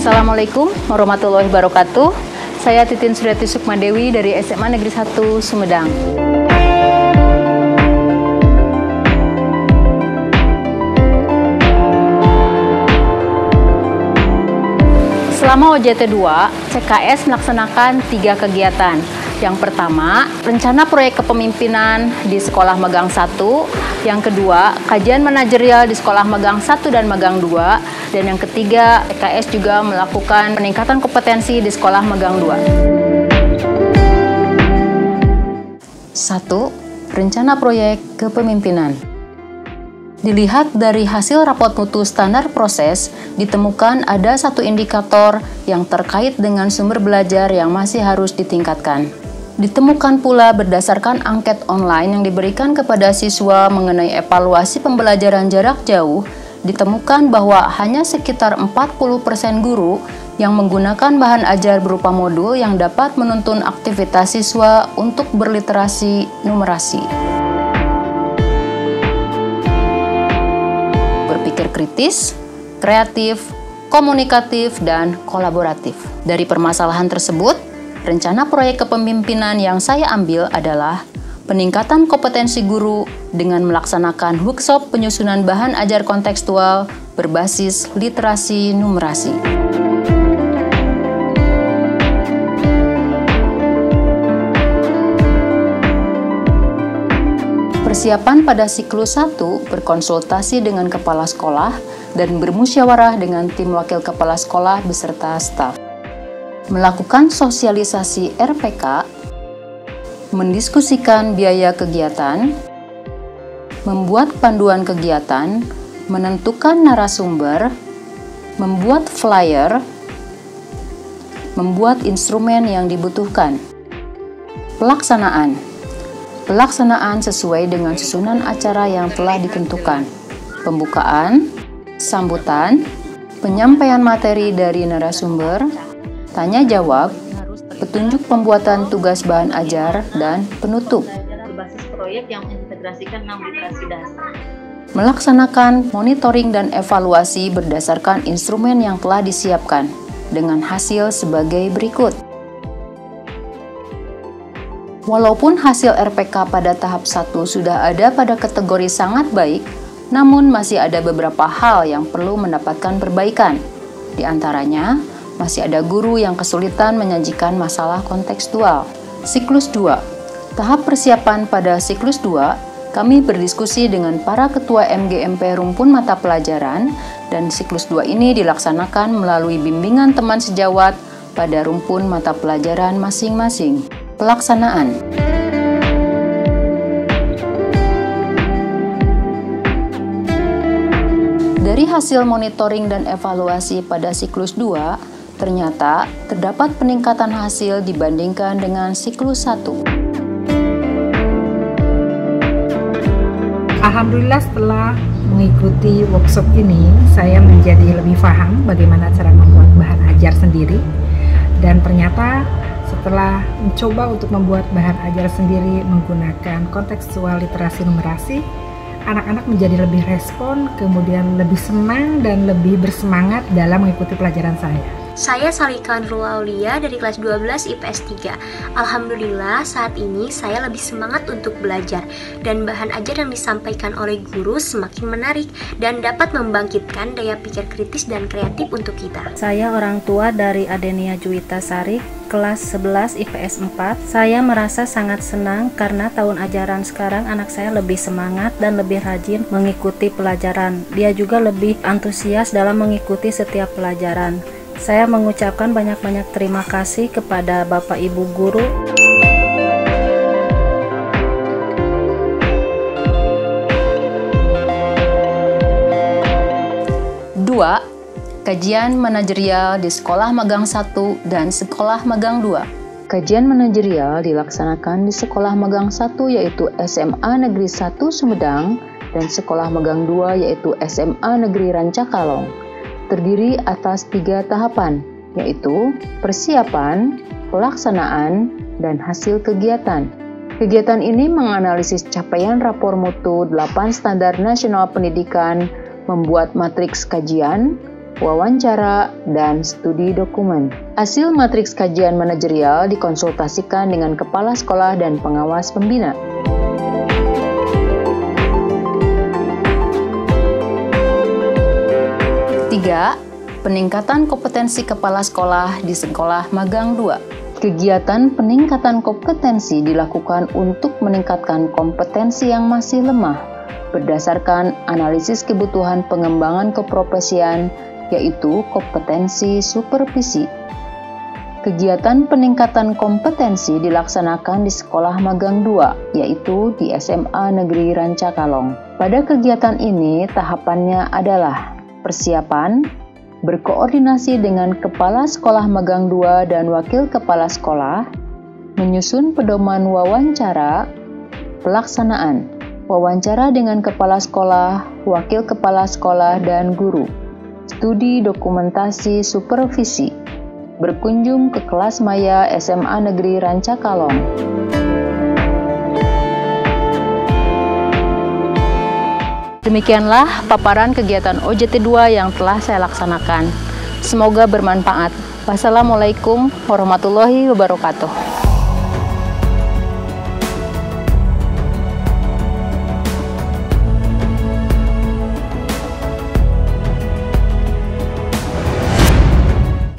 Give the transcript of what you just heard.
Assalamualaikum warahmatullahi wabarakatuh. Saya Titin Suryati Sukmadewi dari SMA Negeri 1 Sumedang. Selama OJT 2, CKS melaksanakan 3 kegiatan. Yang pertama, rencana proyek kepemimpinan di Sekolah Magang 1. Yang kedua, kajian manajerial di Sekolah Magang 1 dan Magang 2. Dan yang ketiga, CKS juga melakukan peningkatan kompetensi di Sekolah Magang 2. 1. Rencana proyek kepemimpinan. Dilihat dari hasil raport mutu standar proses, ditemukan ada 1 indikator yang terkait dengan sumber belajar yang masih harus ditingkatkan. Ditemukan pula berdasarkan angket online yang diberikan kepada siswa mengenai evaluasi pembelajaran jarak jauh, ditemukan bahwa hanya sekitar 40% guru yang menggunakan bahan ajar berupa modul yang dapat menuntun aktivitas siswa untuk berliterasi numerasi. Berpikir kritis, kreatif, komunikatif, dan kolaboratif. Dari permasalahan tersebut, rencana proyek kepemimpinan yang saya ambil adalah peningkatan kompetensi guru dengan melaksanakan workshop penyusunan bahan ajar kontekstual berbasis literasi numerasi. Persiapan pada siklus 1 berkonsultasi dengan kepala sekolah dan bermusyawarah dengan tim wakil kepala sekolah beserta staf. Melakukan sosialisasi RPK, mendiskusikan biaya kegiatan, membuat panduan kegiatan, menentukan narasumber, membuat flyer, membuat instrumen yang dibutuhkan. Pelaksanaan sesuai dengan susunan acara yang telah ditentukan. Pembukaan, sambutan, penyampaian materi dari narasumber, tanya jawab, petunjuk pembuatan tugas bahan ajar, dan penutup. Berbasis proyek yang mengintegrasikan 6 literasi dasar. Melaksanakan monitoring dan evaluasi berdasarkan instrumen yang telah disiapkan, dengan hasil sebagai berikut. Walaupun hasil RPK pada tahap 1 sudah ada pada kategori sangat baik, namun masih ada beberapa hal yang perlu mendapatkan perbaikan. Di antaranya, masih ada guru yang kesulitan menyajikan masalah kontekstual. Siklus 2. Tahap persiapan pada siklus 2, kami berdiskusi dengan para ketua MGMP rumpun mata pelajaran, dan siklus 2 ini dilaksanakan melalui bimbingan teman sejawat pada rumpun mata pelajaran masing-masing. Pelaksanaan. Dari hasil monitoring dan evaluasi pada siklus 2, ternyata terdapat peningkatan hasil dibandingkan dengan siklus 1. Alhamdulillah, setelah mengikuti workshop ini, saya menjadi lebih paham bagaimana cara membuat bahan ajar sendiri. Dan ternyata setelah mencoba untuk membuat bahan ajar sendiri menggunakan kontekstual literasi numerasi, anak-anak menjadi lebih respon, kemudian lebih senang dan lebih bersemangat dalam mengikuti pelajaran saya. Saya Salika Nurul Aulia dari kelas 12 IPS 3. Alhamdulillah saat ini saya lebih semangat untuk belajar dan bahan ajar yang disampaikan oleh guru semakin menarik dan dapat membangkitkan daya pikir kritis dan kreatif untuk kita. Saya orang tua dari Adenia Juwita Sari, kelas 11 IPS 4. Saya merasa sangat senang karena tahun ajaran sekarang anak saya lebih semangat dan lebih rajin mengikuti pelajaran. Dia juga lebih antusias dalam mengikuti setiap pelajaran. Saya mengucapkan banyak-banyak terima kasih kepada Bapak Ibu Guru. Dua, kajian manajerial di Sekolah Magang 1 dan Sekolah Magang 2. Kajian manajerial dilaksanakan di Sekolah Magang 1 yaitu SMA Negeri 1 Sumedang dan Sekolah Magang 2 yaitu SMA Negeri Rancakalong. Terdiri atas 3 tahapan, yaitu persiapan, pelaksanaan, dan hasil kegiatan. Kegiatan ini menganalisis capaian rapor mutu 8 Standar Nasional Pendidikan, membuat matriks kajian, wawancara, dan studi dokumen. Hasil matriks kajian manajerial dikonsultasikan dengan kepala sekolah dan pengawas pembina. Tiga, peningkatan kompetensi kepala sekolah di sekolah magang 2. Kegiatan peningkatan kompetensi dilakukan untuk meningkatkan kompetensi yang masih lemah berdasarkan analisis kebutuhan pengembangan keprofesian, yaitu kompetensi supervisi. Kegiatan peningkatan kompetensi dilaksanakan di sekolah magang 2, yaitu di SMA Negeri Rancakalong. Pada kegiatan ini, tahapannya adalah persiapan, berkoordinasi dengan kepala sekolah magang 2 dan wakil kepala sekolah, menyusun pedoman wawancara, pelaksanaan, wawancara dengan kepala sekolah, wakil kepala sekolah, dan guru, studi dokumentasi supervisi, berkunjung ke kelas maya SMA Negeri Rancakalong. Demikianlah paparan kegiatan OJT 2 yang telah saya laksanakan. Semoga bermanfaat. Wassalamualaikum warahmatullahi wabarakatuh.